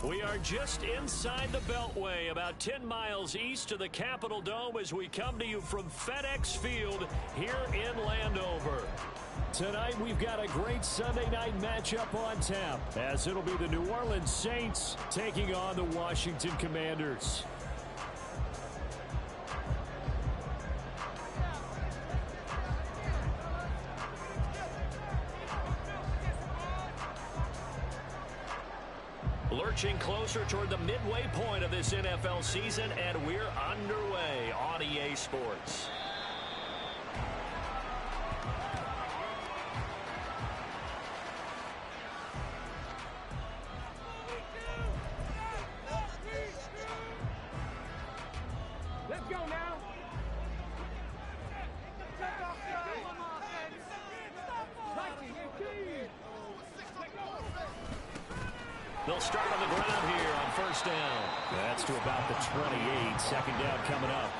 We are just inside the Beltway, about 10 miles east of the Capitol Dome as we come to you from FedEx Field here in Landover. Tonight we've got a great Sunday night matchup on tap, as it'll be the New Orleans Saints taking on the Washington Commanders. Lurching closer toward the midway point of this NFL season, and we're underway on EA Sports. Let's go now. They'll start on the ground here on first down. That's to about the 28. Second down coming up.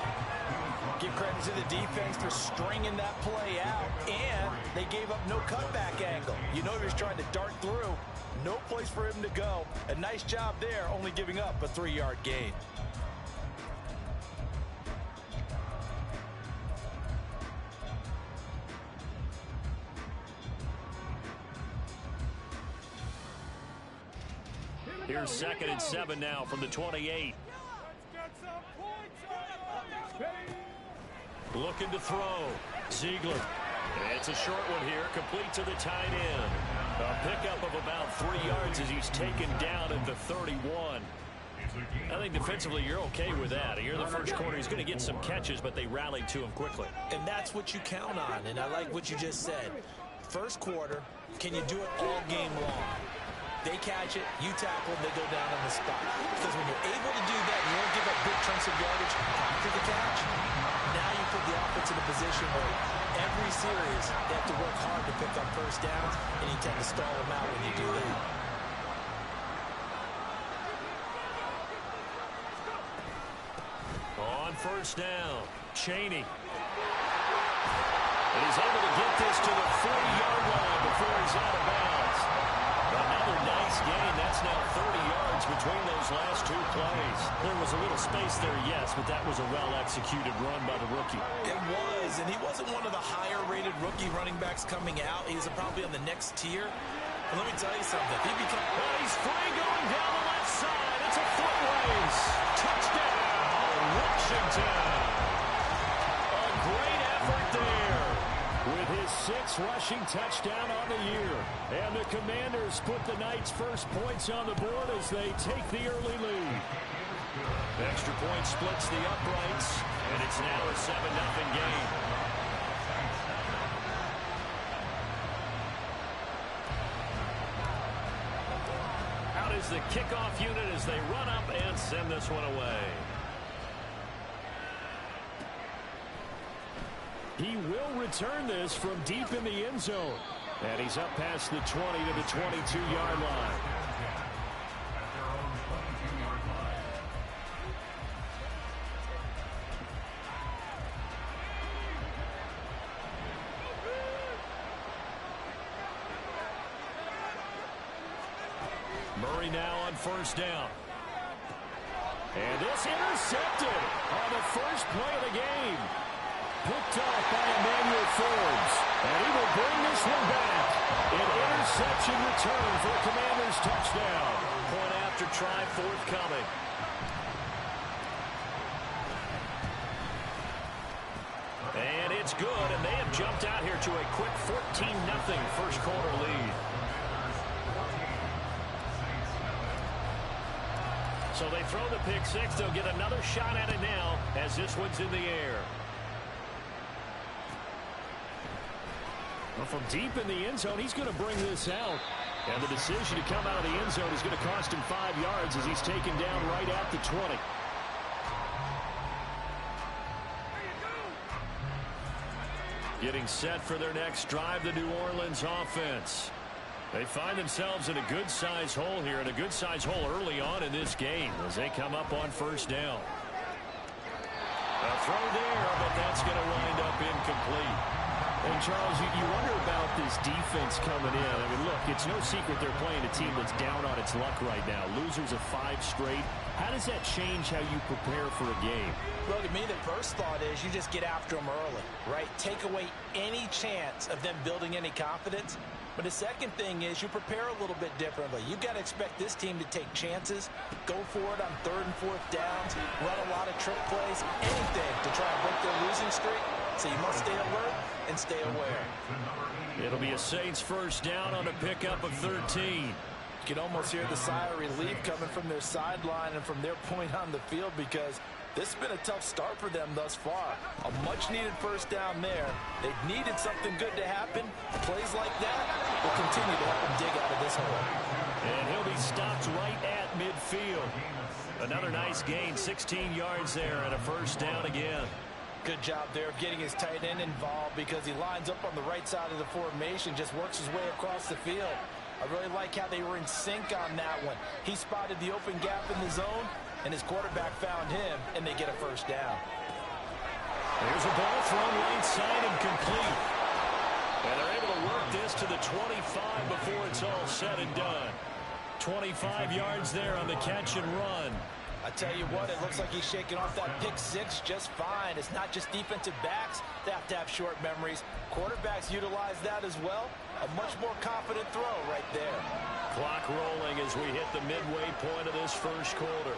Give credit to the defense for stringing that play out, and they gave up no cutback angle. You know he was trying to dart through. No place for him to go. A nice job there, only giving up a 3-yard gain. Here's 2nd and 7 now from the 28. Looking to throw. Ziegler. It's a short one here, complete to the tight end. A pickup of about 3 yards as he's taken down at the 31. I think defensively you're okay with that. You're the first quarter. He's going to get some catches, but they rallied to him quickly. And that's what you count on, and I like what you just said. First quarter, can you do it all game long? They catch it, you tackle, they go down on the spot. Because when you're able to do that, you don't give up big chunks of yardage after the catch. Now you put the offense in a position where every series they have to work hard to pick up first downs, and you tend to stall them out when you do that. On first down, Chaney. And he's able to get this to the 40-yard line before he's out of bounds. Another nice gain. That's now 30 yards between those last 2 plays. There was a little space there, yes, but that was a well-executed run by the rookie. It was, and he wasn't one of the higher-rated rookie running backs coming out. He was probably on the next tier. And let me tell you something. Well, he's free going down the left side. It's a foot race. Touchdown, Washington. A great effort there, with his 6th rushing touchdown on the year. And the Commanders put the Knights' first points on the board as they take the early lead. Extra point splits the uprights, and it's now a 7-0 game. Out is the kickoff unit as they run up and send this one away. He will return this from deep in the end zone. And he's up past the 20 to the 22-yard line. Murray now on first down. And this intercepted on the first play of the game. Picked off by Emmanuel Forbes. And he will bring this one back. An interception return for a Commanders touchdown. Point after try forthcoming. And it's good, and they have jumped out here to a quick 14-0 first quarter lead. So they throw the pick six. They'll get another shot at it now as this one's in the air. Well, from deep in the end zone, he's going to bring this out. And the decision to come out of the end zone is going to cost him 5 yards as he's taken down right at the 20. Getting set for their next drive, the New Orleans offense. They find themselves in a good-sized hole here, and a good-sized hole early on in this game as they come up on first down. A throw there, but that's going to wind up incomplete. And, Charles, you wonder about this defense coming in. I mean, look, it's no secret they're playing a team that's down on its luck right now. Losers of 5 straight. How does that change how you prepare for a game? Well, to me, the first thought is you just get after them early, right? Take away any chance of them building any confidence. But the second thing is you prepare a little bit differently. You've got to expect this team to take chances, go for it on 3rd and 4th downs, run a lot of trick plays, anything to try and break their losing streak. So you must stay alert and stay aware. It'll be a Saints first down on a pickup of 13. You can almost hear the sigh of relief coming from their sideline and from their point on the field, because this has been a tough start for them thus far. A much-needed first down there. They've needed something good to happen. Plays like that will continue to help them dig out of this hole. And he'll be stopped right at midfield. Another nice gain, 16 yards there, and a first down again. Good job there of getting his tight end involved, because he lines up on the right side of the formation, just works his way across the field. I really like how they were in sync on that one. He spotted the open gap in the zone, and his quarterback found him, and they get a first down. There's a ball thrown right side and complete. And they're able to work this to the 25 before it's all said and done. 25 yards there on the catch and run. I tell you what, it looks like he's shaking off that pick 6 just fine. It's not just defensive backs that have to have short memories. Quarterbacks utilize that as well. A much more confident throw right there. Clock rolling as we hit the midway point of this first quarter.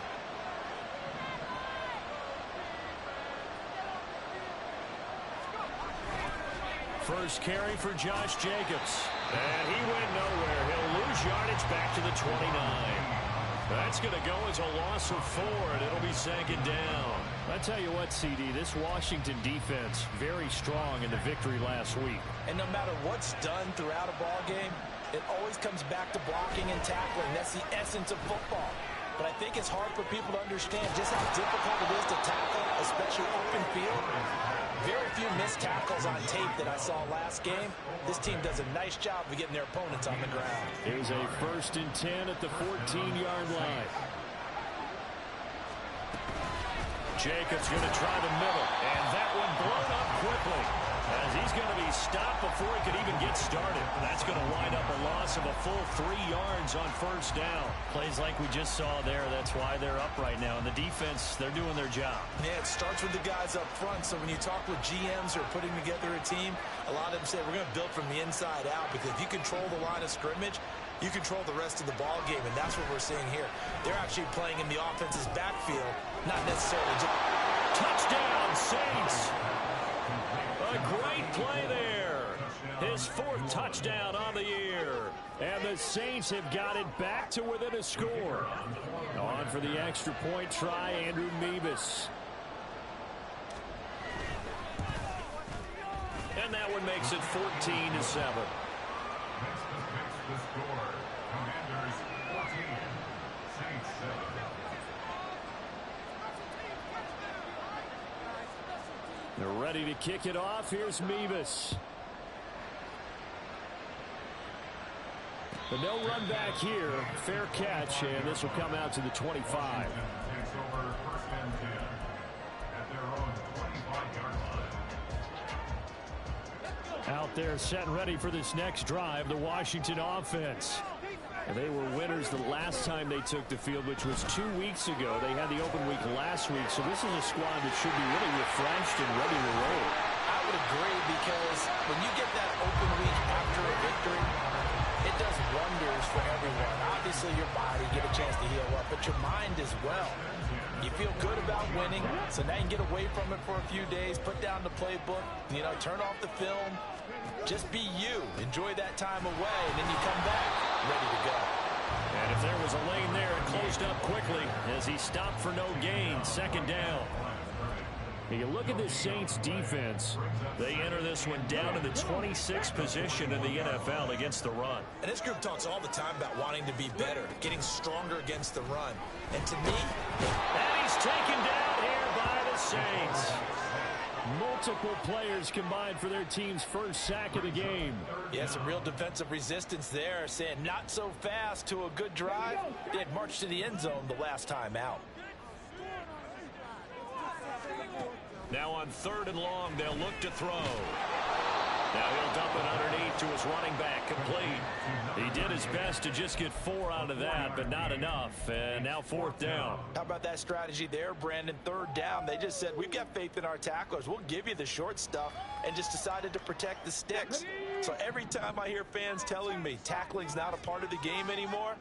First carry for Josh Jacobs. And he went nowhere. He'll lose yardage back to the 29. That's going to go as a loss of 4, and it'll be 2nd down. I tell you what, CD, this Washington defense, very strong in the victory last week. And no matter what's done throughout a ball game, it always comes back to blocking and tackling. That's the essence of football. But I think it's hard for people to understand just how difficult it is to tackle, especially open field. Very few missed tackles on tape that I saw last game. This team does a nice job of getting their opponents on the ground. Here's a 1st and 10 at the 14-yard line. Jacobs going to try the middle, and that one blown up quickly, as he's going to be stopped before he could even get started. That's going to wind up a loss of a full 3 yards on 1st down. Plays like we just saw there, that's why they're up right now. And the defense, they're doing their job. Yeah, it starts with the guys up front. So when you talk with GMs who are putting together a team, a lot of them say we're going to build from the inside out, because if you control the line of scrimmage, you control the rest of the ball game, and that's what we're seeing here. They're actually playing in the offense's backfield, not necessarily just... Touchdown, Saints! A great play there. His 4th touchdown on the year. And the Saints have got it back to within a score. On for the extra point try, Andrew Mevis. And that one makes it 14-7. The score, Commanders 14, Saints 7. They're ready to kick it off. Here's Mevis. But no run back here. Fair catch, and this will come out to the 25. Takes over 1st and 10 at their own 25-yard line. Out there set ready for this next drive, the Washington offense. And they were winners the last time they took the field, which was 2 weeks ago. They had the open week last week, so this is a squad that should be really refreshed and ready to roll. I would agree, because when you get that open week after a victory, it does wonders for everyone. Obviously, your body, get a chance to heal up, but your mind as well. You feel good about winning, so now you can get away from it for a few days, put down the playbook, turn off the film. Just be you. Enjoy that time away, and then you come back ready to go. And if there was a lane there, it closed up quickly as he stopped for no gain. 2nd down. You look at this Saints defense. They enter this one down in the 26th position in the NFL against the run. And this group talks all the time about wanting to be better, getting stronger against the run. And to me... And he's taken down here by the Saints. Multiple players combined for their team's first sack of the game. Yeah, some real defensive resistance there, saying not so fast to a good drive. They had marched to the end zone the last time out. Now on 3rd and long, they'll look to throw. Now he'll dump it underneath to his running back, complete. He did his best to just get 4 out of that, but not enough. And now 4th down. How about that strategy there, Brandon? 3rd down. They just said, we've got faith in our tacklers. We'll give you the short stuff, and just decided to protect the sticks. So every time I hear fans telling me tackling's not a part of the game anymore,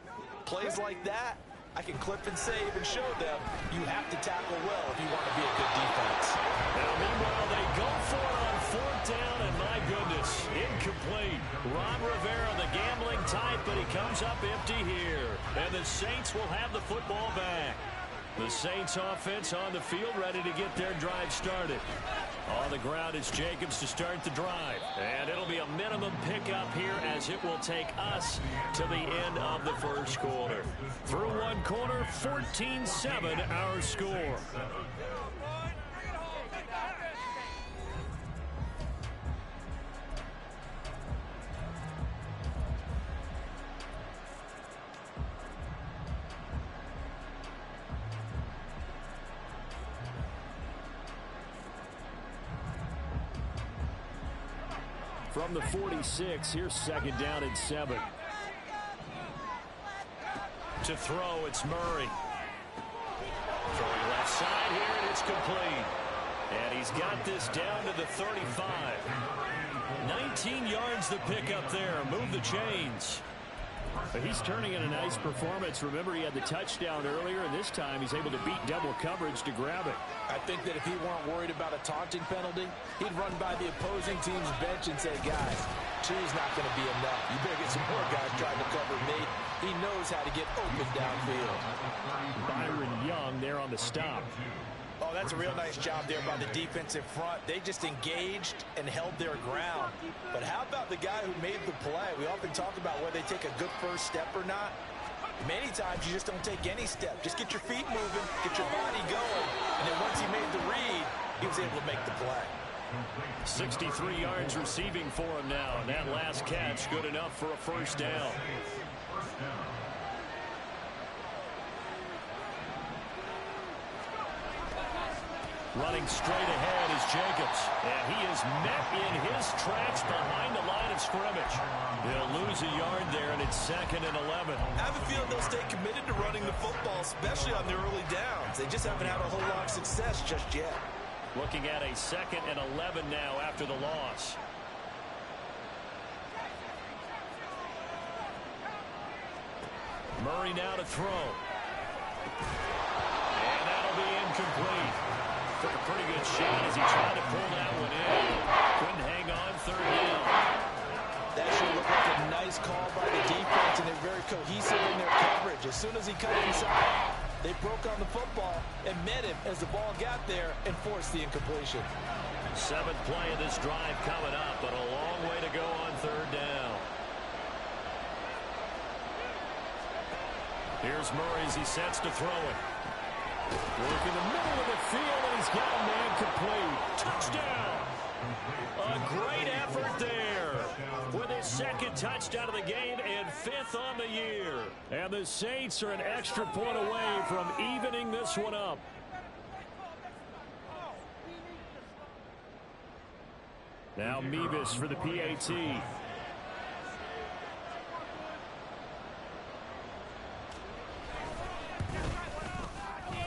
plays like that, I can clip and save and show them you have to tackle well if you want to be a good defense. Now, meanwhile, they go for it on 4th down, and my goodness, incomplete. Ron Rivera, the gambling type, but he comes up empty here. And the Saints will have the football back. The Saints offense on the field, ready to get their drive started. On the ground is Jacobs to start the drive. And it'll be a minimum pickup here as it will take us to the end of the first quarter. Through one quarter, 14-7 our score. From the 46, here's 2nd down and 7. To throw, it's Murray. Throwing left side here, and it's complete. And he's got this down to the 35. 19 yards the pickup there. Move the chains. But he's turning in a nice performance. Remember, he had the touchdown earlier, and this time he's able to beat double coverage to grab it. I think that if he weren't worried about a taunting penalty, he'd run by the opposing team's bench and say, guys, two's not going to be enough. You better get some more guys trying to cover me. He knows how to get open downfield. Byron Young there on the stop. Oh, that's a real nice job there by the defensive front. They just engaged and held their ground. But how about the guy who made the play? We often talk about whether they take a good first step or not. Many times you just don't take any step. Just get your feet moving, get your body going. And then once he made the read, he was able to make the play. 63 yards receiving for him now. And that last catch good enough for a first down. Running straight ahead is Jacobs. And he is met in his tracks behind the line of scrimmage. They'll lose a yard there, and it's 2nd and 11. I have a feeling they'll stay committed to running the football, especially on the early downs. They just haven't had a whole lot of success just yet. Looking at a 2nd and 11 now after the loss. Murray now to throw. And that'll be incomplete. Took a pretty good shot as he tried to pull that one in. Couldn't hang on, 3rd down. That should look like a nice call by the defense, and they're very cohesive in their coverage. As soon as he cut inside, they broke on the football and met him as the ball got there and forced the incompletion. 7th play of this drive coming up, but a long way to go on 3rd down. Here's Murray as he sets to throw it. Work in the middle of the field, and he's got a man complete. Touchdown! A great effort there with his 2nd touchdown of the game and 5th on the year. And the Saints are an extra point away from evening this one up. Now Mevis for the PAT.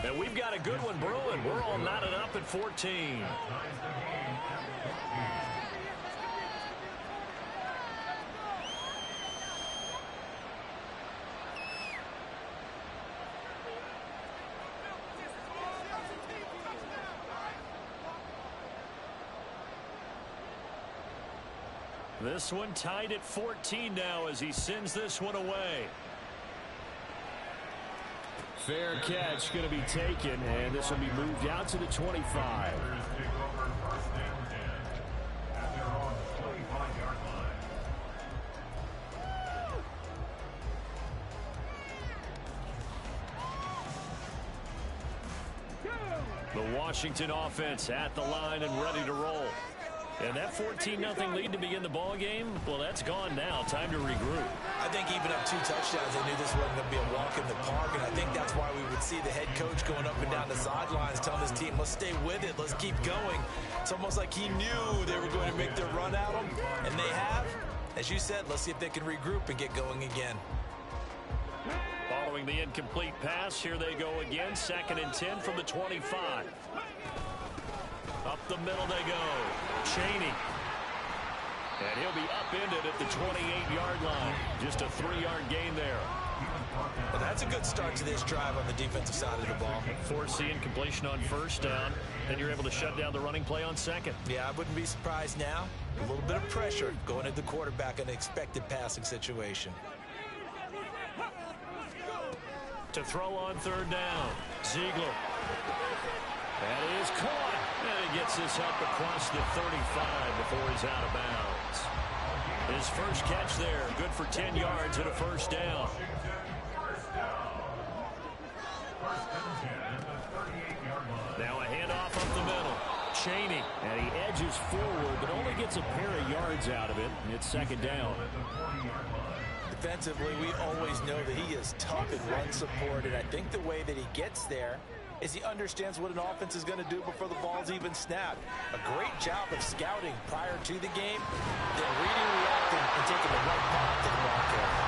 And we've got a good one brewing. We're all knotted up at 14. This one tied at 14 now as he sends this one away. Fair catch going to be taken, and this will be moved out to the 25. The Washington offense at the line and ready to roll. And that 14-0 lead to begin the ball game, well, that's gone now. Time to regroup. I think even up 2 touchdowns, they knew this wasn't going to be a walk in the park, and I think that's why we were would see the head coach going up and down the sidelines telling his team, let's stay with it, let's keep going. It's almost like he knew they were going to make their run at him, and they have. As you said, let's see if they can regroup and get going again. Following the incomplete pass, here they go again. 2nd and 10 from the 25. Up the middle they go. Chaney. And he'll be upended at the 28-yard line. Just a 3-yard gain there. Well, that's a good start to this drive on the defensive side of the ball. Force the incompletion on 1st down. Then you're able to shut down the running play on 2nd. Yeah, I wouldn't be surprised now. A little bit of pressure going at the quarterback in an expected passing situation. To throw on 3rd down. Ziegler. That is caught. And he gets this help across the 35 before he's out of bounds. His first catch there, good for 10 yards and a 1st down. Now a handoff up the middle. Chaney, and he edges forward, but only gets a pair of yards out of it. It's 2nd down. Defensively, we always know that he is tough in run support, and I think the way that he gets there is he understands what an offense is going to do before the ball's even snapped. A great job of scouting prior to the game, then reading, reacting, and taking the right path to the ball carrier.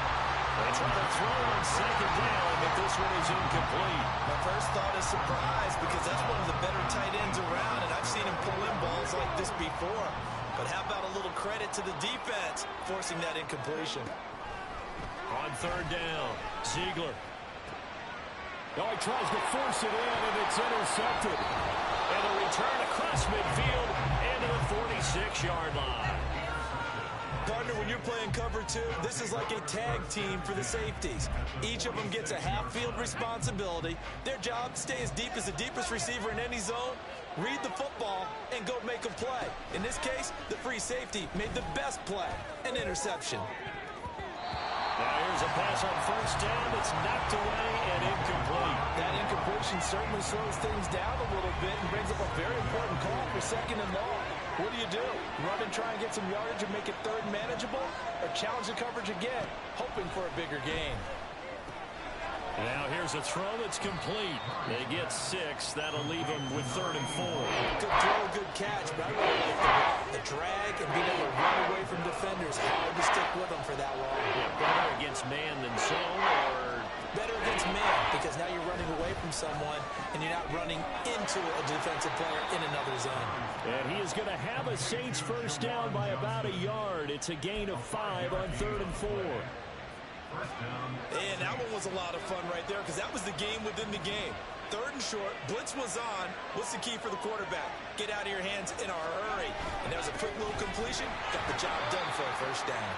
They try to throw on 2nd down, but this one is incomplete. My first thought is surprise, because that's one of the better tight ends around, and I've seen him pull in balls like this before. But how about a little credit to the defense forcing that incompletion? On 3rd down, Ziegler. Oh, he tries to force it in, and it's intercepted. And a return across midfield and to the 46-yard line. Partner, when you're playing cover 2, this is like a tag team for the safeties. Each of them gets a half-field responsibility. Their job, stay as deep as the deepest receiver in any zone, read the football, and go make a play. In this case, the free safety made the best play, an interception. Now here's a pass on 1st down that's knocked away and incomplete. That incompletion certainly slows things down a little bit and brings up a very important call for 2nd and long. What do? Run and try and get some yardage and make it 3rd manageable? Or challenge the coverage again, hoping for a bigger gain? Now here's a throw that's complete. They get 6. That'll leave them with 3rd and 4. Good throw, good catch, but I really like the drag and being able to run away from defenders. Hard to stick with them for that long. Yeah, better against man than zone, or better against man, because now you're running away from someone and you're not running into a defensive player in another zone. And he is going to have a Saints 1st down by about a yard. It's a gain of 5 on 3rd and 4. And that one was a lot of fun right there, because that was the game within the game. 3rd and short, blitz was on. What's the key for the quarterback? Get out of your hands in a hurry. And there's a quick little completion. Got the job done for a 1st down.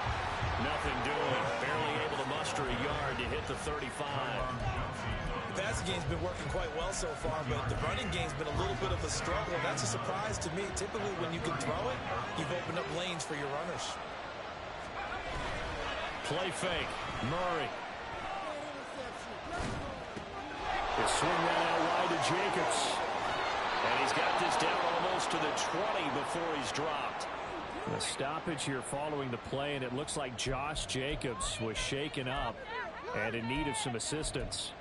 Nothing doing. Barely able to muster a yard to hit the 35. The passing game's been working quite well so far, but the running game's been a little bit of a struggle. That's a surprise to me. Typically, when you can throw it, you've opened up lanes for your runners. Play fake. Murray. They swing that out wide to Jacobs. And he's got this down almost to the 20 before he's dropped. A stoppage here following the play, and it looks like Josh Jacobs was shaken up and in need of some assistance.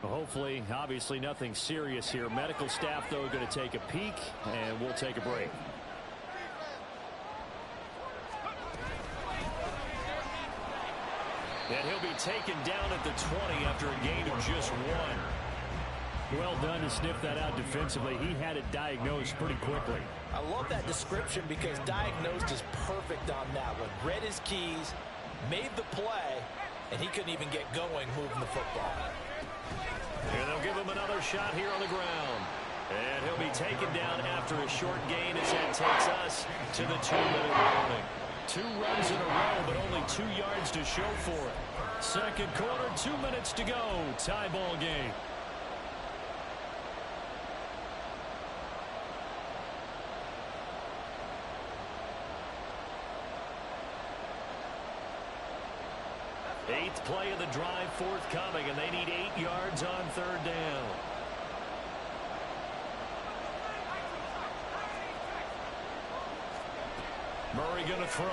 Hopefully, obviously nothing serious here. Medical staff, though, going to take a peek, and we'll take a break. And he'll be taken down at the 20 after a gain of just 1. Well done to sniff that out defensively. He had it diagnosed pretty quickly. I love that description, because diagnosed is perfect on that one. Read his keys, made the play, and he couldn't even get going moving the football. And they'll give him another shot here on the ground. And he'll be taken down after a short gain as that takes us to the 2-minute warning. 2 runs in a row, but only 2 yards to show for it. 2nd quarter, 2 minutes to go. Tie ball game. Eighth play of the drive forthcoming, and they need 8 yards on 3rd down. Murray going to throw.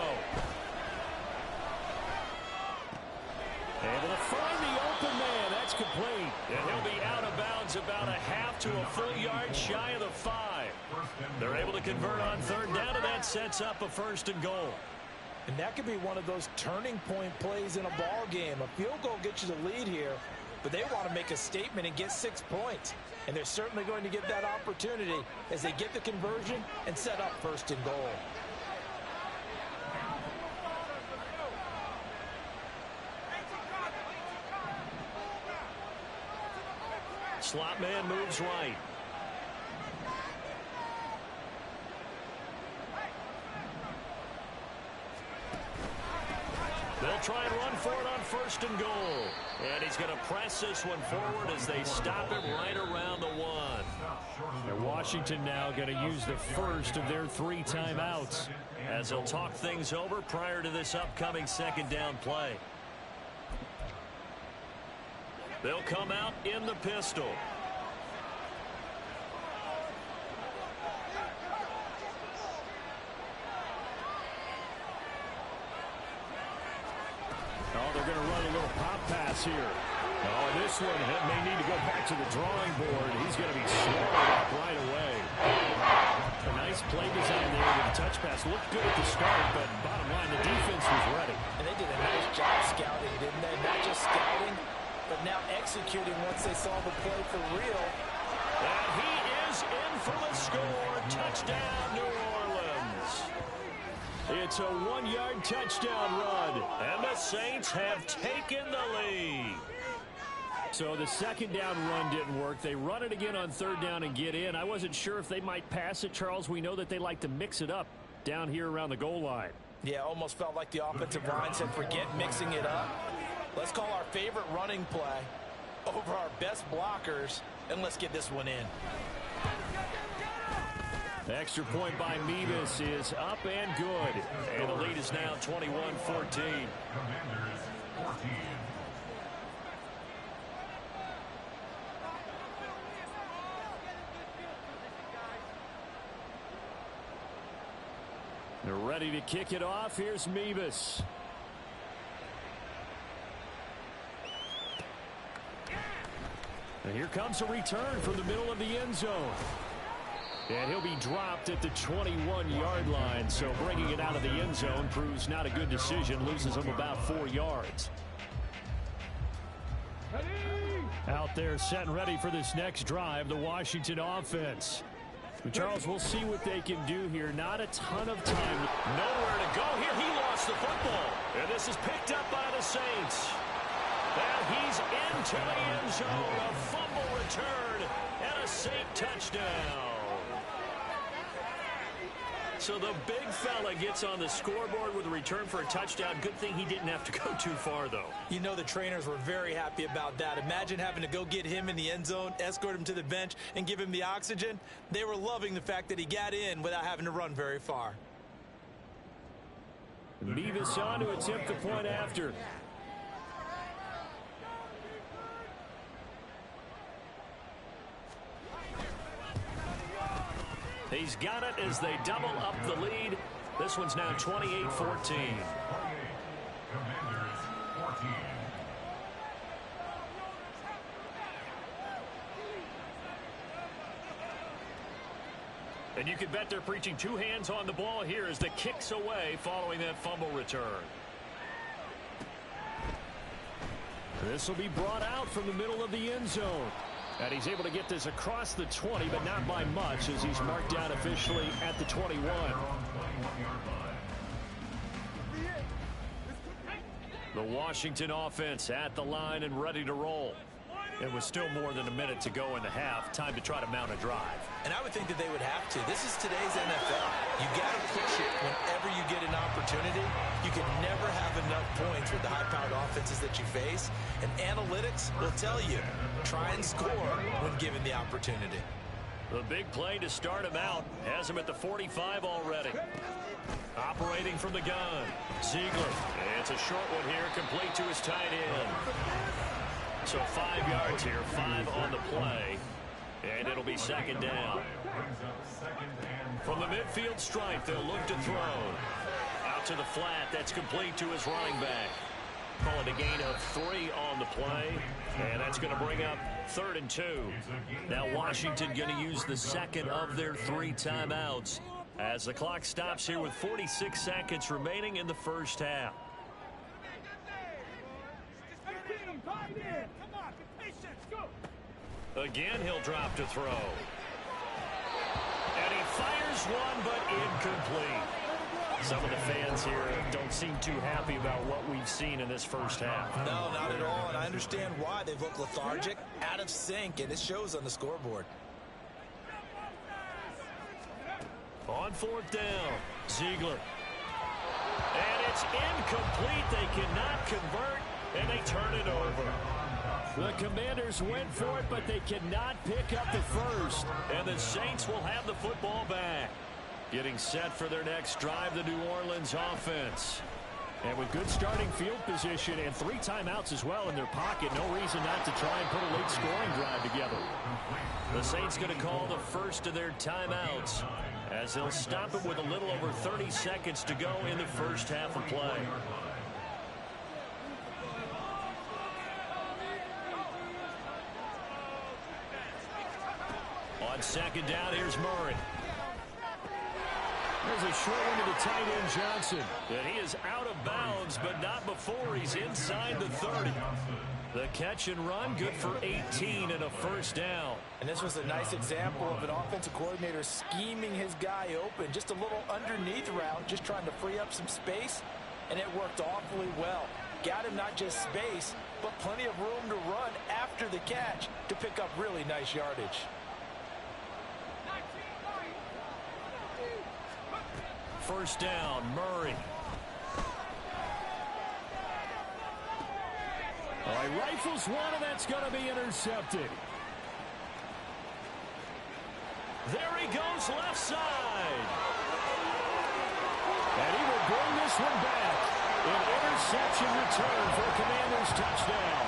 Able to find the open man. That's complete. And he'll be out of bounds about a half to a full yard shy of the 5. They're able to convert on third down, and that sets up a 1st and goal. And that could be one of those turning point plays in a ball game. A field goal gets you the lead here, but they want to make a statement and get 6 points. And they're certainly going to get that opportunity as they get the conversion and set up 1st and goal. Slot man moves right. They'll try and run for it on 1st and goal. And he's going to press this one forward as they stop him right around the 1. And Washington now going to use the first of their 3 timeouts as they'll talk things over prior to this upcoming 2nd down play. They'll come out in the pistol. Oh, they're going to run a little pop pass here. Oh, and this one may need to go back to the drawing board. He's going to be swallowed up right away. A nice play design there with the touch pass. Looked good at the start, but bottom line, the defense was ready. And they did a nice job scouting, didn't they? Not just scouting, but now executing once they saw the play for real. And he is in for the score. Touchdown, New Orleans. It's a 1-yard touchdown run, and the Saints have taken the lead. So the 2nd down run didn't work. They run it again on 3rd down and get in. I wasn't sure if they might pass it, Charles. We know that they like to mix it up down here around the goal line. Yeah, almost felt like the offensive line said, forget mixing it up. Let's call our favorite running play over our best blockers, and let's get this one in. The extra point by Mevis is up and good. And the lead is now 21-14. Commanders 14. They're ready to kick it off. Here's Mevis. And here comes a return from the middle of the end zone. And he'll be dropped at the 21-yard line. So bringing it out of the end zone proves not a good decision. Loses him about 4 yards. Out there set and ready for this next drive, the Washington offense. Charles, we'll see what they can do here. Not a ton of time. Nowhere to go here. He lost the football. And this is picked up by the Saints. And he's into the end zone. A fumble return and a Saint touchdown. So the big fella gets on the scoreboard with a return for a touchdown. Good thing he didn't have to go too far, though. You know the trainers were very happy about that. Imagine having to go get him in the end zone, escort him to the bench, and give him the oxygen. They were loving the fact that he got in without having to run very far. Mevis on to attempt the point after. He's got it as they double up the lead. This one's now 28-14. Commanders 14. And you can bet they're preaching 2 hands on the ball here as the kick's away following that fumble return. This will be brought out from the middle of the end zone. And he's able to get this across the 20, but not by much as he's marked down officially at the 21. The Washington offense at the line and ready to roll. It was still more than a minute to go in the half. Time to try to mount a drive. And I would think that they would have to. This is today's NFL. You got to push it whenever you get an opportunity. You can never have enough points with the high-powered offenses that you face. And analytics will tell you, try and score when given the opportunity. The big play to start him out has him at the 45 already. Operating from the gun, Ziegler. It's a short one here, complete to his tight end. So 5 yards here, 5 on the play. And it'll be 2nd down. From the midfield stripe, they'll look to throw. Out to the flat, that's complete to his running back. Call it a gain of 3 on the play, and that's going to bring up 3rd and 2. Now Washington going to use the second of their 3 timeouts as the clock stops here with 46 seconds remaining in the first half. Again, he'll drop to throw. And he fires one, but incomplete. Some of the fans here don't seem too happy about what we've seen in this first half. No, not at all, and I understand why. They've looked lethargic, out of sync, and it shows on the scoreboard. On 4th down, Ziegler. And it's incomplete. They cannot convert, and they turn it over. The Commanders went for it, but they cannot pick up the first. And the Saints will have the football back. Getting set for their next drive, the New Orleans offense. And with good starting field position and 3 timeouts as well in their pocket, no reason not to try and put a late scoring drive together. The Saints going to call the first of their timeouts as they'll stop it with a little over 30 seconds to go in the first half of play. On 2nd down, here's Murray. There's a short one to the tight end, Johnson. And he is out of bounds, but not before he's inside the 30. The catch and run, good for 18 and a first down. And this was a nice example of an offensive coordinator scheming his guy open. Just a little underneath route, just trying to free up some space, and it worked awfully well. Got him not just space, but plenty of room to run after the catch to pick up really nice yardage. First down, Murray. He rifles one, and that's going to be intercepted. There he goes, left side. And he will bring this one back. An interception return for a Commanders touchdown.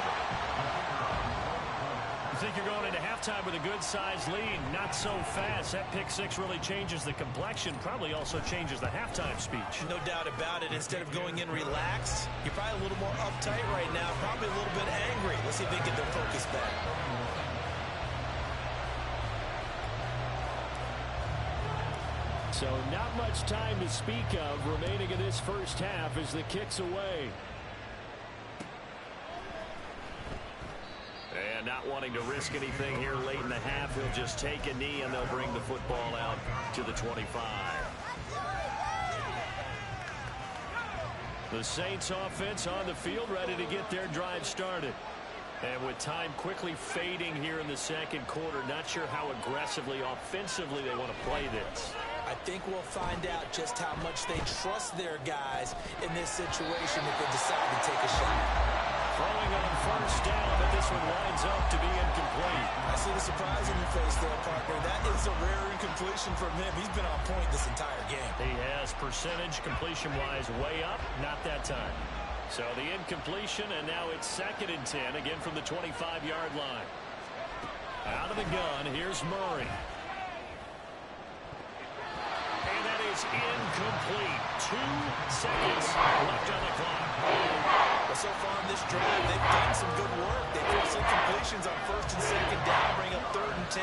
You think you're going into halftime with a good-sized lead? Not so fast. That pick six really changes the complexion, probably also changes the halftime speech. No doubt about it. Instead of going in relaxed, you're probably a little more uptight right now, probably a little bit angry. Let's see if they get their focus back. So not much time to speak of remaining in this first half as the kick's away. And not wanting to risk anything here late in the half, he'll just take a knee and they'll bring the football out to the 25. The Saints offense on the field ready to get their drive started. And with time quickly fading here in the second quarter, not sure how aggressively, offensively they want to play this. I think we'll find out just how much they trust their guys in this situation if they decide to take a shot. Throwing on first down, but this one lines up to be incomplete. I see the surprise in your face there, partner. That is a rare incompletion from him. He's been on point this entire game. He has percentage completion-wise way up, not that time. So the incompletion, and now it's 2nd and 10, again from the 25-yard line. Out of the gun, here's Murray. And that is incomplete. 2 seconds left on the clock. Well, so far in this drive, they've done some good work. They force incompletions on 1st and 2nd down, bring up 3rd and 10.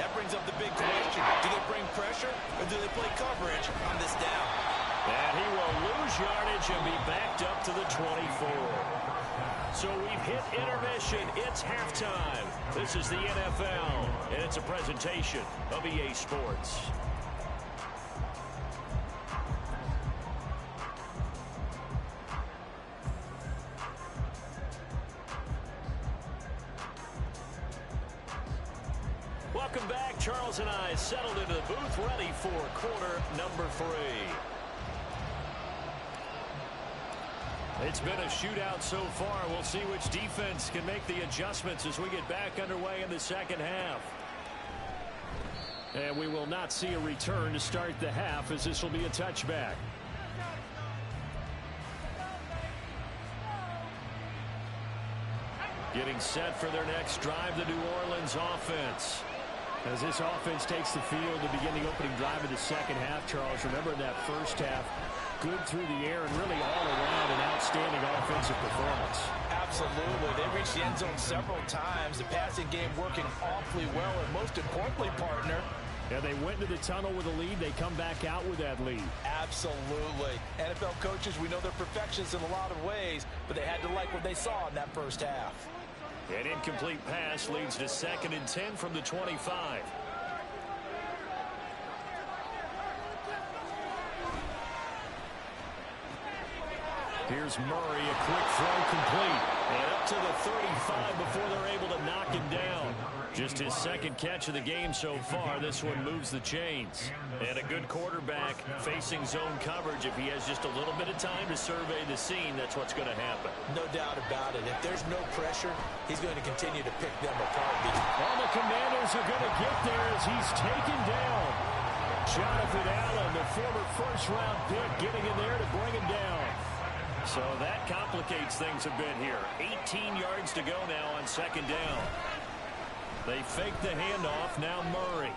That brings up the big question. Do they bring pressure, or do they play coverage on this down? And he will lose yardage and be backed up to the 24. So we've hit intermission. It's halftime. This is the NFL, and it's a presentation of EA Sports. Welcome back. Charles and I settled into the booth, ready for quarter number 3. It's been a shootout so far. We'll see which defense can make the adjustments as we get back underway in the second half. And we will not see a return to start the half, as this will be a touchback. Getting set for their next drive, the New Orleans offense. As this offense takes the field to begin the opening drive of the second half, Charles, remember in that first half, good through the air and really all around an outstanding offensive performance. Absolutely. They reached the end zone several times. The passing game working awfully well, and most importantly, partner, yeah, they went to the tunnel with a lead. They come back out with that lead. Absolutely. NFL coaches, we know they're perfectionists in a lot of ways, but they had to like what they saw in that first half. An incomplete pass leads to 2nd and 10 from the 25. Here's Murray, a quick throw complete. And up to the 35 before they're able to knock him down. Just his 2nd catch of the game so far. This one moves the chains. And a good quarterback facing zone coverage. If he has just a little bit of time to survey the scene, that's what's going to happen. No doubt about it. If there's no pressure, he's going to continue to pick them apart. Well, the Commanders are going to get there as he's taken down. Jonathan Allen, the former first-round pick, getting in there to bring him down. So that complicates things a bit here. 18 yards to go now on 2nd down. They fake the handoff. Now Murray.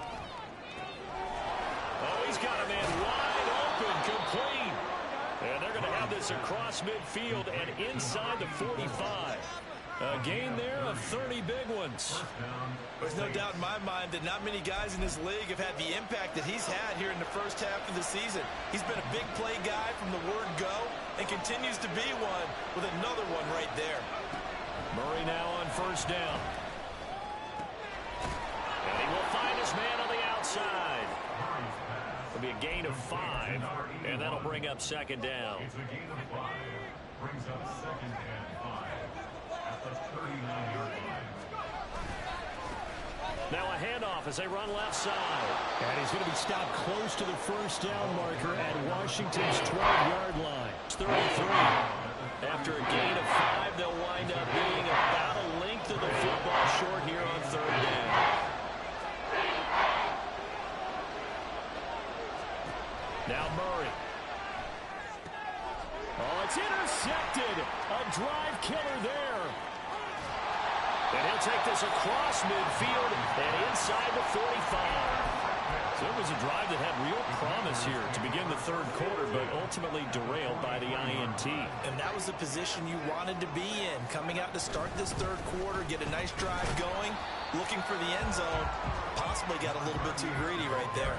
Oh, he's got a man wide open, complete. And they're going to have this across midfield and inside the 45. A gain there of 30 big ones. There's no doubt in my mind that not many guys in this league have had the impact that he's had here in the first half of the season. He's been a big play guy from the word go and continues to be one with another one right there. Murray now on 1st down. And he will find his man on the outside. It'll be a gain of 5, and that'll bring up 2nd down. It's a gain of 5. Brings up 2nd and 5 at the 39-yard line. Now a handoff as they run left side. And he's going to be stopped close to the 1st down marker at Washington's 12-yard line. It's 33. After a gain of 5, they'll wind up being about a length of the football short here on 3rd down. Now Murray. Oh, it's intercepted. A drive killer there. And he'll take this across midfield and inside the 45. So it was a drive that had real promise here to begin the 3rd quarter, but ultimately derailed by the INT. And that was the position you wanted to be in. Coming out to start this 3rd quarter, get a nice drive going, looking for the end zone. Possibly got a little bit too greedy right there.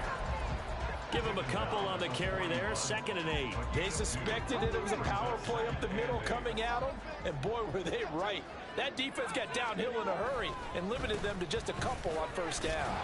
Give him a couple on the carry there, 2nd and 8. They suspected it was a power play up the middle coming at them, and boy, were they right. That defense got downhill in a hurry and limited them to just a couple on 1st down.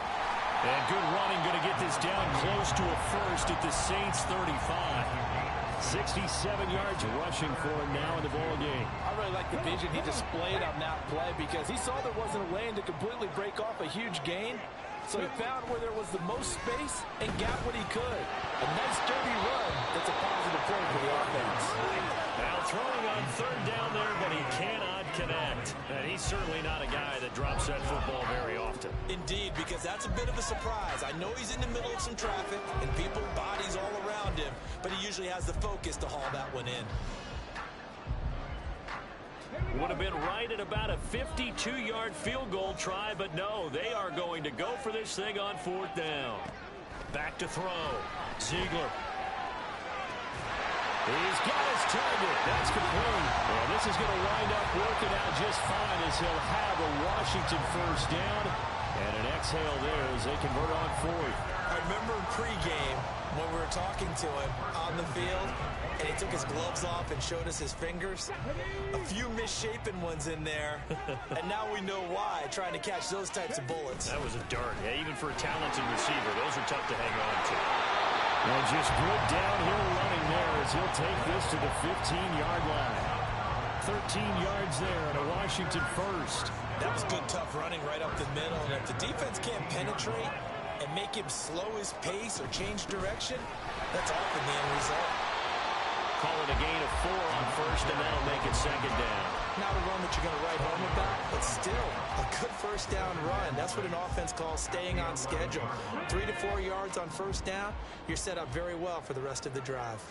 And good running, going to get this down close to a 1st at the Saints' 35. 67 yards rushing for him now in the ball game. I really like the vision he displayed on that play because he saw there wasn't a lane to completely break off a huge gain. So he found where there was the most space and got what he could. A nice dirty run. That's a positive play for the offense. Now throwing on 3rd down there, but he cannot connect. And he's certainly not a guy that drops that football very often. Indeed, because that's a bit of a surprise. I know he's in the middle of some traffic and people, bodies all around him, but he usually has the focus to haul that one in. Would have been right at about a 52-yard field goal try, but no, they are going to go for this thing on 4th down. Back to throw. Ziegler. He's got his target. That's complete. Well, this is going to wind up working out just fine as he'll have a Washington 1st down. And an exhale there as they convert on 4th. I remember in pregame when we were talking to him on the field, and he took his gloves off and showed us his fingers. A few misshapen ones in there, and now we know why, trying to catch those types of bullets. That was a dart. Yeah, even for a talented receiver, those are tough to hang on to. And just good downhill running there as he'll take this to the 15-yard line. 13 yards there and a Washington 1st. That was good, tough running right up the middle, and if the defense can't penetrate and make him slow his pace or change direction, that's often the end result. Call it a gain of 4 on 1st, and that'll make it 2nd down. Not a run that you're going to write home about, but still a good 1st down run. That's what an offense calls staying on schedule. 3 to 4 yards on 1st down, you're set up very well for the rest of the drive.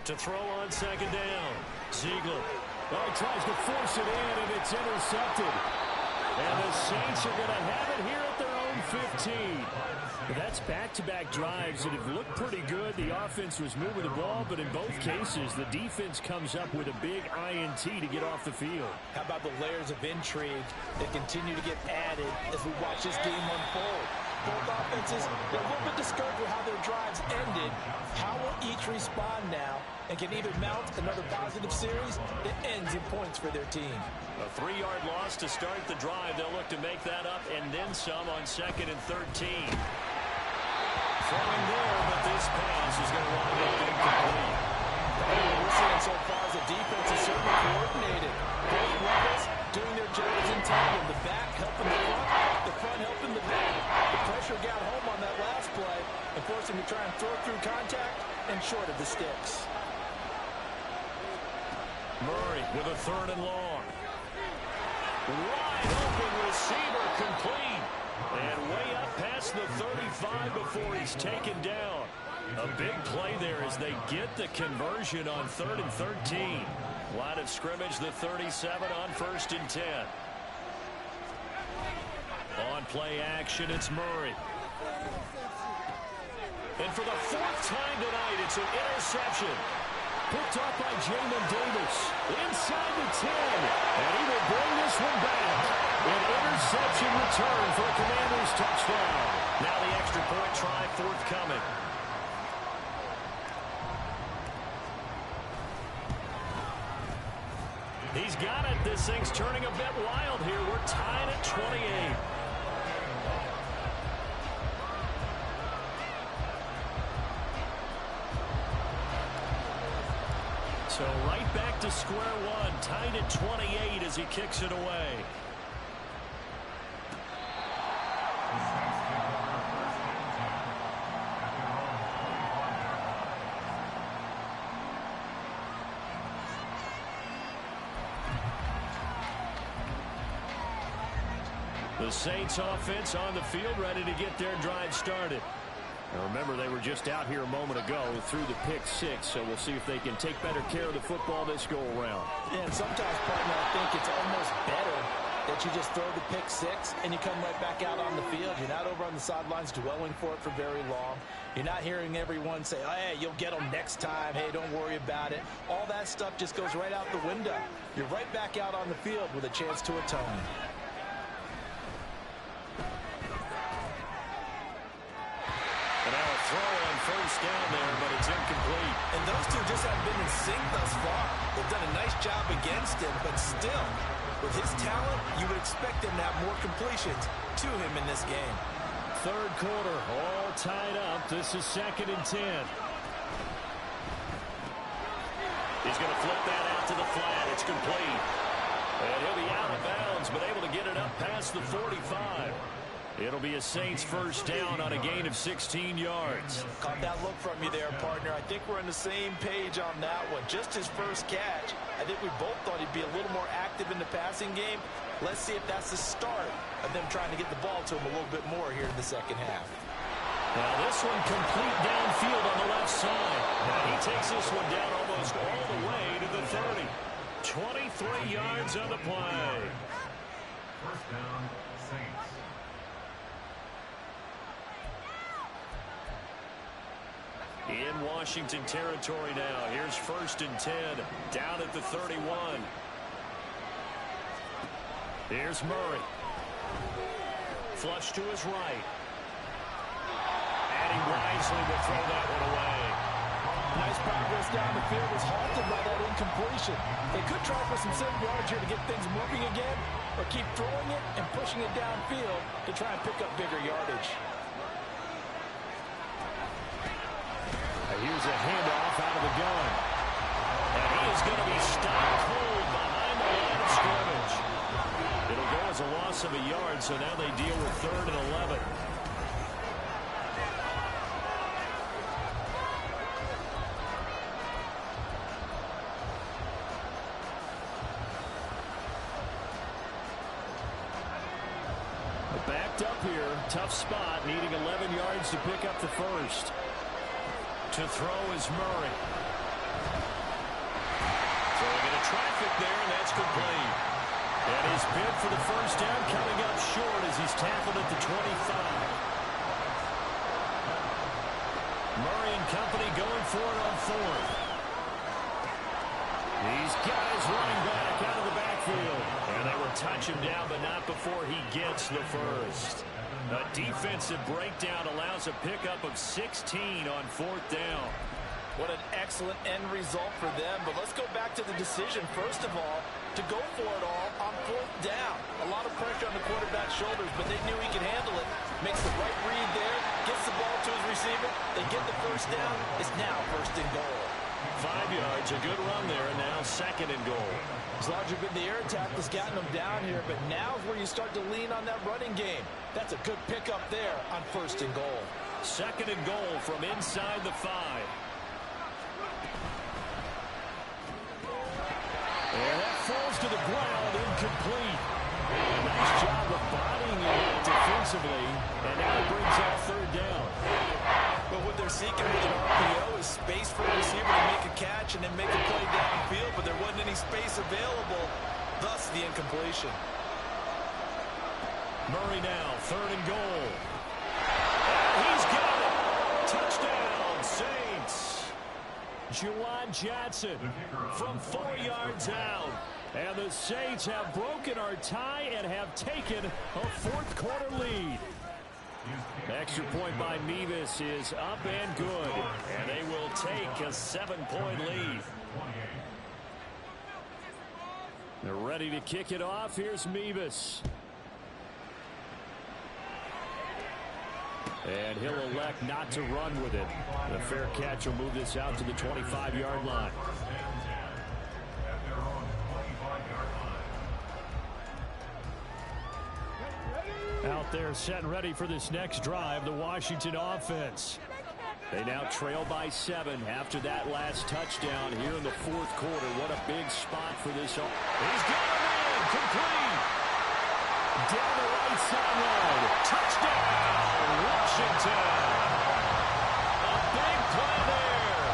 To throw on 2nd down, Ziegler. Oh, he tries to force it in, and it's intercepted. And the Saints are going to have it here at their own 15. That's back-to-back drives that have looked pretty good. The offense was moving the ball, but in both cases, the defense comes up with a big INT to get off the field. How about the layers of intrigue that continue to get added as we watch this game unfold? Both offenses, they're a little bit discouraged with how their drives ended. How will each respond now and can either mount another positive series that ends in points for their team? A 3-yard loss to start the drive. They'll look to make that up and then some on 2nd and 13. Throwing there, but this pass is going to wind up incomplete. What we're seeing so far is the defense is certainly coordinated. Both levels doing their jobs in tandem. The back helping the front helping the back. The pressure got home on that last play and forced him to try and throw through contact and short of the sticks. Murray with a 3rd and long. Wide open receiver complete. And way up past the 35 before he's taken down. A big play there as they get the conversion on 3rd and 13. Line of scrimmage, the 37 on 1st and 10. On play action, it's Murray. And for the 4th time tonight, it's an interception. Picked off by Jamin Davis. Inside the 10. And he will bring this one back. An interception return for a Commanders touchdown. Now the extra point try forthcoming. He's got it. This thing's turning a bit wild here. We're tied at 28. So right back to square one, tied at 28 as he kicks it away. The Saints offense on the field, ready to get their drive started. Now remember, they were just out here a moment ago through the pick 6, so we'll see if they can take better care of the football this go around. Yeah, and sometimes, partner, I think it's almost better that you just throw the pick 6 and you come right back out on the field. You're not over on the sidelines dwelling for it for very long. You're not hearing everyone say, oh, hey, you'll get them next time. Hey, don't worry about it. All that stuff just goes right out the window. You're right back out on the field with a chance to atone. Throw on 1st down there, but it's incomplete. And those two just haven't been in sync thus far. They've done a nice job against him, but still, with his talent, you would expect him to have more completions to him in this game. 3rd quarter, all tied up. This is 2nd and 10. He's going to flip that out to the flat. It's complete. And he'll be out of bounds, but able to get it up past the 45. It'll be a Saints 1st down on a gain of 16 yards. Caught that look from you there, partner. I think we're on the same page on that one. Just his first catch. I think we both thought he'd be a little more active in the passing game. Let's see if that's the start of them trying to get the ball to him a little bit more here in the 2nd half. Now this one complete downfield on the left side. Now he takes this one down almost all the way to the 30. 23 yards on the play. 1st down, Saints. In Washington territory now. Here's 1st and 10. Down at the 31. Here's Murray. Flush to his right. And he wisely will throw that one away. Nice progress down the field. Was halted by that incompletion. They could try for some 7 yards here to get things moving again, or keep throwing it and pushing it downfield to try and pick up bigger yardage. Here's a handoff out of the gun. And he is going to be stopped cold behind the line of scrimmage. It'll go as a loss of a yard, so now they deal with 3rd and 11. Backed up here, tough spot, needing 11 yards to pick up the 1st. To throw is Murray. Throwing into traffic there, and that's complete. And his bid for the first down coming up short as he's tackled at the 25. Murray and company going for it on fourth. He's got his running back out of the backfield. And they will touch him down, but not before he gets the first. A defensive breakdown allows a pickup of 16 on fourth down. What an excellent end result for them. But let's go back to the decision, first of all, to go for it all on fourth down. A lot of pressure on the quarterback's shoulders, but they knew he could handle it. Makes the right read there, gets the ball to his receiver. They get the first down. It's now first and goal. 5 yards, a good run there, and now second and goal. As larger been the air attack that's gotten them down here, but now is where you start to lean on that running game. That's a good pickup there on first and goal. Second and goal from inside the 5. And that falls to the ground, incomplete. Nice job of bodying it defensively, and now it brings up third down. But what they're seeking with an RPO is space for the receiver to make a catch and then make a play downfield, but there wasn't any space available, thus the incompletion. Murray now, third and goal. And he's got it. Touchdown, Saints. Juwan Johnson from 4 yards out. And the Saints have broken our tie and have taken a fourth quarter lead. Extra point by Mevis is up and good. And they will take a 7-point lead. They're ready to kick it off. Here's Mevis. And he'll elect not to run with it. The fair catch will move this out to the 25-yard line. Out there set and ready for this next drive, the Washington offense. They now trail by 7 after that last touchdown here in the fourth quarter. What a big spot for this. He's got him in, complete. Down the right sideline. Touchdown, Washington. A big play there.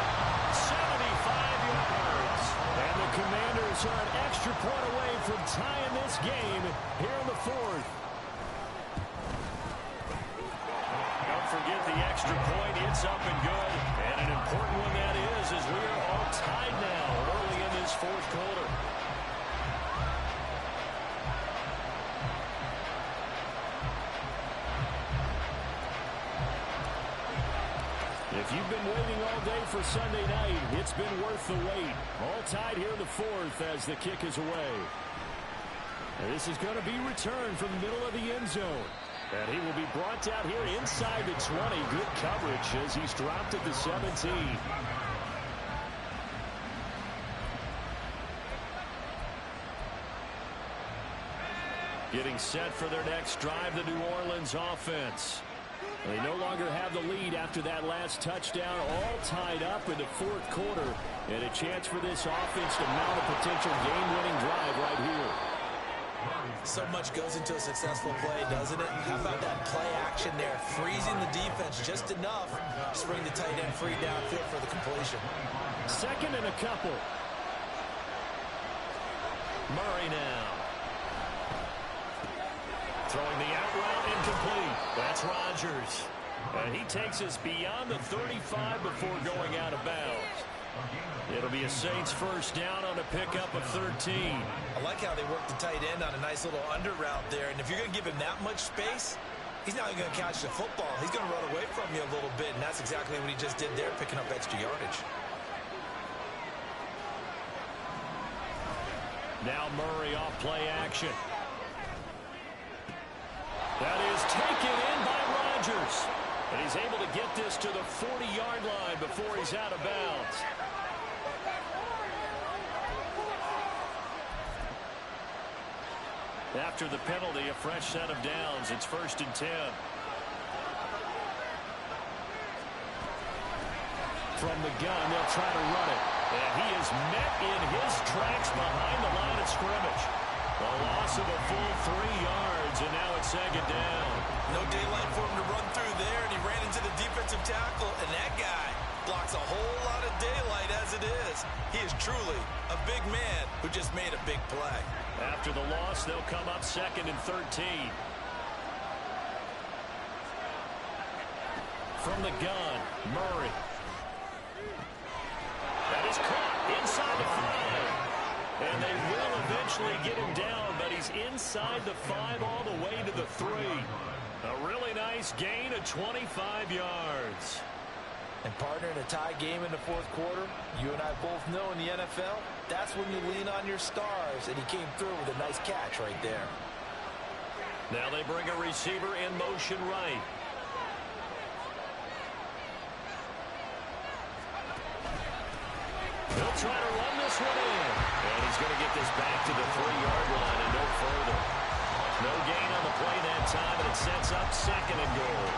75 yards. And the Commanders are an extra point away from tying this game here in the fourth. Don't forget the extra point. It's up and good. And an important one that is, as we are all tied now early in this fourth quarter. If you've been waiting all day for Sunday night, it's been worth the wait. All tied here in the fourth as the kick is away. And this is going to be returned from the middle of the end zone. And he will be brought down here inside the 20. Good coverage as he's dropped at the 17. Getting set for their next drive, the New Orleans offense. They no longer have the lead after that last touchdown, all tied up in the fourth quarter. And a chance for this offense to mount a potential game-winning drive right here. So much goes into a successful play, doesn't it? How about that play action there? Freezing the defense just enough to bring the tight end free downfield for the completion. Second and a couple. Murray now. Throwing the out route, incomplete. That's Rodgers. And he takes us beyond the 35 before going out of bounds. It'll be a Saints first down on a pickup of 13. I like how they work the tight end on a nice little under route there. And if you're going to give him that much space, he's not going to catch the football. He's going to run away from you a little bit. And that's exactly what he just did there, picking up extra yardage. Now Murray off play action. That is taken in by Rodgers. And he's able to get this to the 40-yard line before he's out of bounds. After the penalty, a fresh set of downs. It's 1st and 10. From the gun, they'll try to run it. And he is met in his tracks behind the line of scrimmage. A loss of a full 3 yards, and now it's 2nd down. No daylight for him to run through there, and he ran into the defensive tackle, and that guy blocks a whole lot of daylight as it is. He is truly a big man who just made a big play. After the loss, they'll come up 2nd and 13. From the gun, Murray. That is caught inside the 5. And they will eventually get him down, but he's inside the 5 all the way to the 3. A really nice gain of 25 yards. And partner, in a tie game in the 4th quarter, you and I both know in the NFL, that's when you lean on your stars, and he came through with a nice catch right there. Now they bring a receiver in motion right. He'll try to run this one in. And he's going to get this back to the 3-yard line and no further. No gain on the play that time, and it sets up 2nd and goal.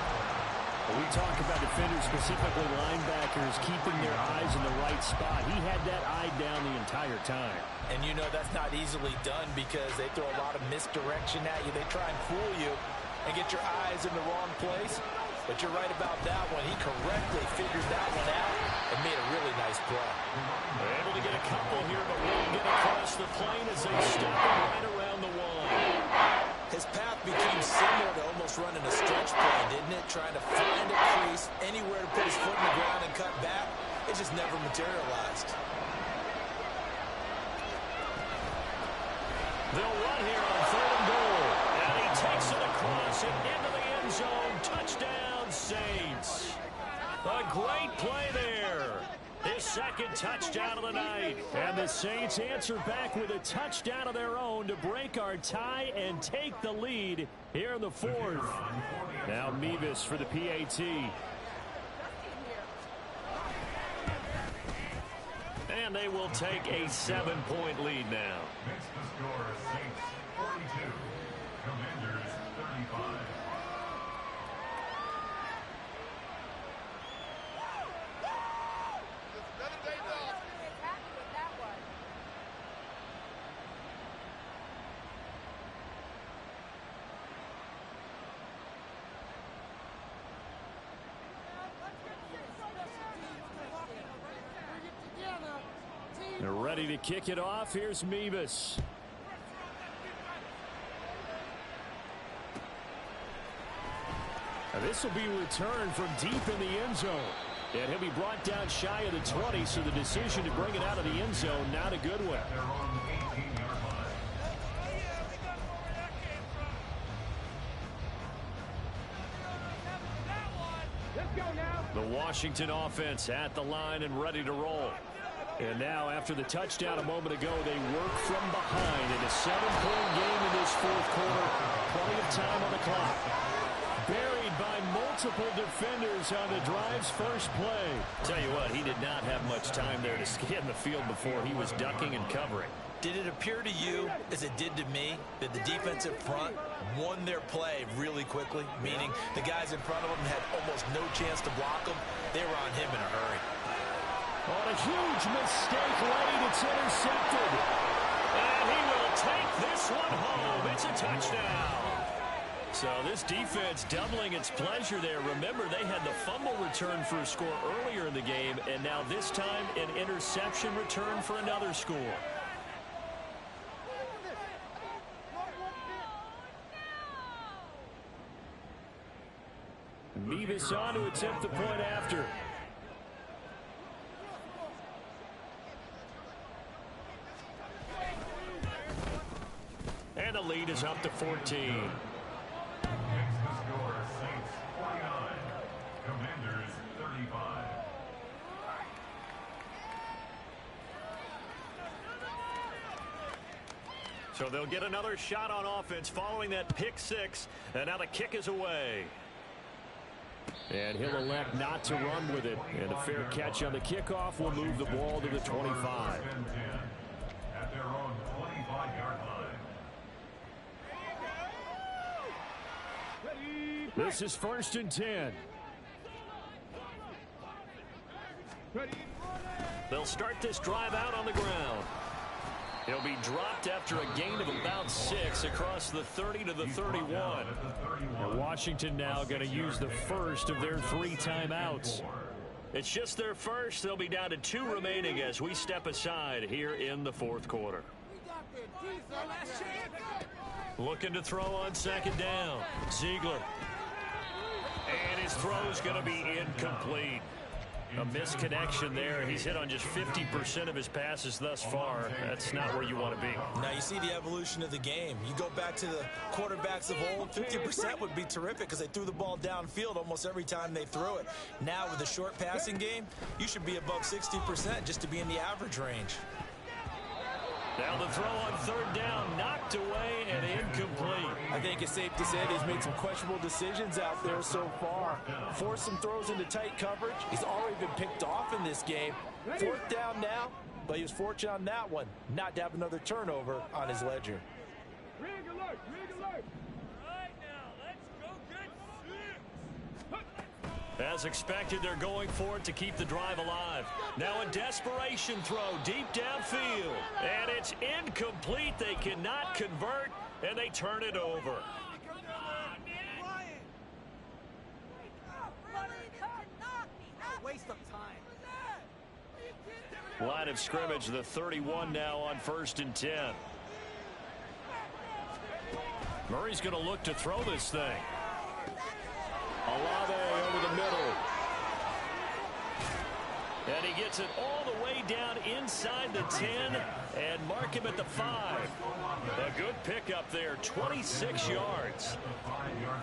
We talk about defenders, specifically linebackers, keeping their eyes in the right spot. He had that eye down the entire time. And you know that's not easily done because they throw a lot of misdirection at you. They try and fool you and get your eyes in the wrong place. But you're right about that one. He correctly figured that one out and made a really nice play. They're able to get a couple here, but won't get across the plane as they stop him right around the 1. His path became similar to almost running a stretch play, didn't it? Trying to find a crease, anywhere to put his foot in the ground and cut back. It just never materialized. They'll run here on 3rd and goal. And he takes it across and into the end zone. Touchdown, Saints. A great play there. His 2nd touchdown of the night. And the Saints answer back with a touchdown of their own to break our tie and take the lead here in the 4th. Now Mevis for the PAT. And they will take a 7-point lead now. Makes the score Saints 42, Commanders 35. They're ready to kick it off. Here's Mevis. This will be returned from deep in the end zone. And he'll be brought down shy of the 20, so the decision to bring it out of the end zone, not a good one. Their own 18-yard line. The Washington offense at the line and ready to roll. And now, after the touchdown a moment ago, they work from behind in a 7-point game in this 4th quarter. Plenty of time on the clock. Buried by multiple defenders on the drive's first play. Tell you what, he did not have much time there to scan the field before he was ducking and covering. Did it appear to you, as it did to me, that the defensive front won their play really quickly? Meaning the guys in front of them had almost no chance to block them. They were on him in a hurry. On a huge mistake late, it's intercepted. And he will take this one home. It's a touchdown. So this defense doubling its pleasure there. Remember, they had the fumble return for a score earlier in the game, and now this time an interception return for another score. Mevis on to attempt the point after. And the lead is up to 14. Makes the score Saints 49, Commanders 35. So they'll get another shot on offense following that pick 6. And now the kick is away. And he'll elect not to run with it. And a fair catch on the kickoff will move the ball to the 25. At their own 25-yard line. This is 1st and 10. They'll start this drive out on the ground. He'll be dropped after a gain of about 6 across the 30 to the 31. And Washington now going to use the first of their 3 timeouts. It's just their first. They'll be down to 2 remaining as we step aside here in the 4th quarter. Looking to throw on second down. Ziegler. And his throw's going to be incomplete. A misconnection there. He's hit on just 50% of his passes thus far. That's not where you want to be. Now you see the evolution of the game. You go back to the quarterbacks of old, 50% would be terrific because they threw the ball downfield almost every time they threw it. Now with the short passing game, you should be above 60% just to be in the average range. Now the throw on third down, knocked away and incomplete. I think it's safe to say that he's made some questionable decisions out there so far. Forced some throws into tight coverage. He's already been picked off in this game. Fourth down now, but he was fortunate on that one not to have another turnover on his ledger. Rig alert, rig alert. Right now, let's go get As expected, they're going for it to keep the drive alive. Now a desperation throw deep downfield. And it's incomplete. They cannot convert, and they turn it over. Waste of time. Line of scrimmage, the 31 now on 1st and 10. Murray's going to look to throw this thing. Olave over the middle. And he gets it all the way down inside the 10 and mark him at the 5. A good pickup there, 26 yards.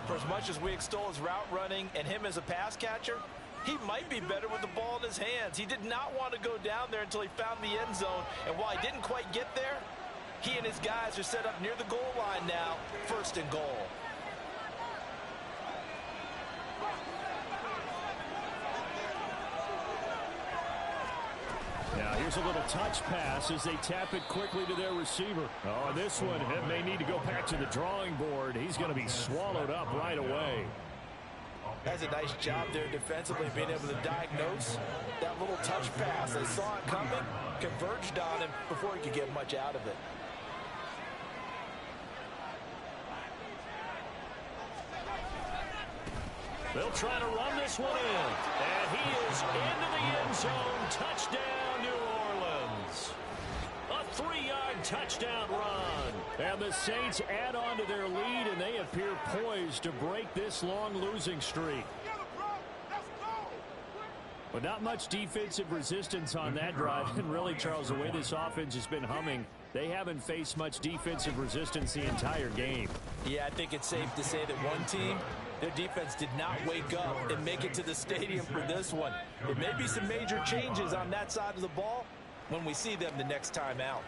For as much as we extol his route running and him as a pass catcher, he might be better with the ball in his hands. He did not want to go down there until he found the end zone. And while he didn't quite get there, he and his guys are set up near the goal line now, 1st and goal. Now here's a little touch pass as they tap it quickly to their receiver. Oh, this one may need to go back to the drawing board. He's going to be swallowed up right away. That's a nice job there defensively, being able to diagnose that little touch pass. They saw it coming, converged on him before he could get much out of it. They'll try to run this one in. And he is into the end zone. Touchdown, New Orleans. A 3-yard touchdown run. And the Saints add on to their lead, and they appear poised to break this long losing streak. But not much defensive resistance on that drive. And really, Charles, the way this offense has been humming, they haven't faced much defensive resistance the entire game. Yeah, I think it's safe to say that one team, their defense did not wake up and make it to the stadium for this one. There may be some major changes on that side of the ball when we see them the next time out.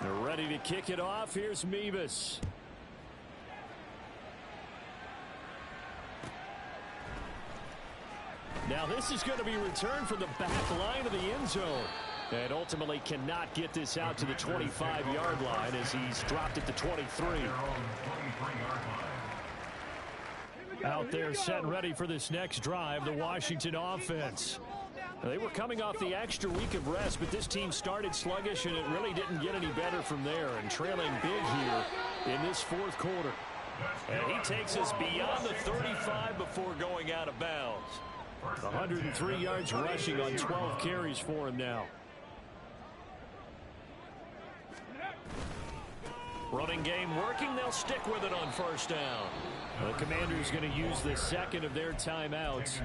They're ready to kick it off. Here's Mevis. Now this is going to be returned from the back line of the end zone. And ultimately cannot get this out to the 25-yard line as he's dropped it to 23. Out there set and ready for this next drive, the Washington offense. They were coming off the extra week of rest, but this team started sluggish, and it really didn't get any better from there. And trailing big here in this 4th quarter. And he takes us beyond the 35 before going out of bounds. 103 yards rushing on 12 carries for him now. Running game working. They'll stick with it on 1st down. The Commanders going to use the second of their timeouts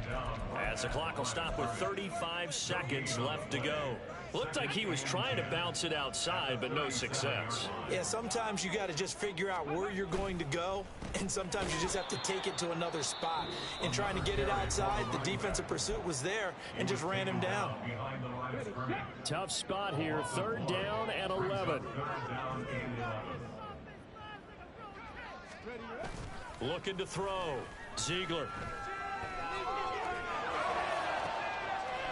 as the clock will stop with 35 seconds left to go. Looked like he was trying to bounce it outside, but no success. Yeah, sometimes you got to just figure out where you're going to go, and sometimes you just have to take it to another spot. In trying to get it outside, the defensive pursuit was there and just ran him down. Tough spot here, 3rd down and 11. Looking to throw. Ziegler.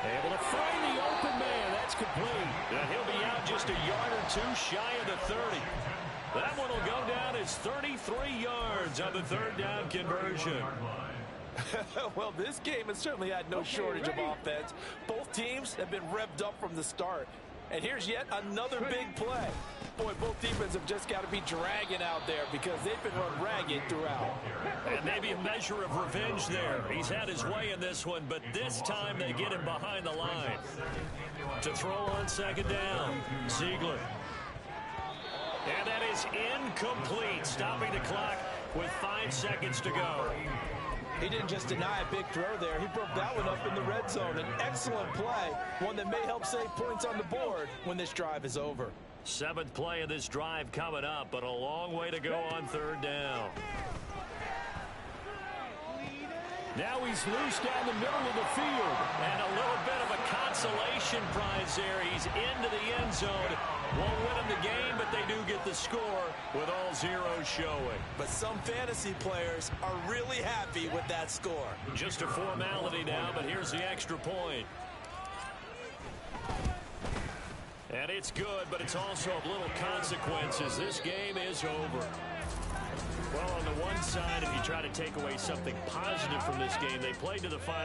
Able to find the open man. That's complete. And he'll be out just a yard or two shy of the 30. That one will go down as 33 yards on the 3rd down conversion. Well, this game has certainly had no shortage of offense. Both teams have been revved up from the start. And here's yet another big play. Boy, both defenses have just got to be dragging out there because they've been run ragged throughout. And maybe a measure of revenge there. He's had his way in this one, but this time they get him behind the line. To throw on second down, Ziegler. And that is incomplete, stopping the clock with 5 seconds to go. He didn't just deny a big throw there. He broke that one up in the red zone. An excellent play, one that may help save points on the board when this drive is over. 7th play of this drive coming up, but a long way to go on third down. Now he's loose down the middle of the field. And a little bit of a consolation prize there. He's into the end zone. Won't win him the game, but they do get the score with all zeros showing. But some fantasy players are really happy with that score. Just a formality now, but here's the extra point. And it's good, but it's also of little consequences. This game is over. Well, on the one side, if you try to take away something positive from this game, they played to the final.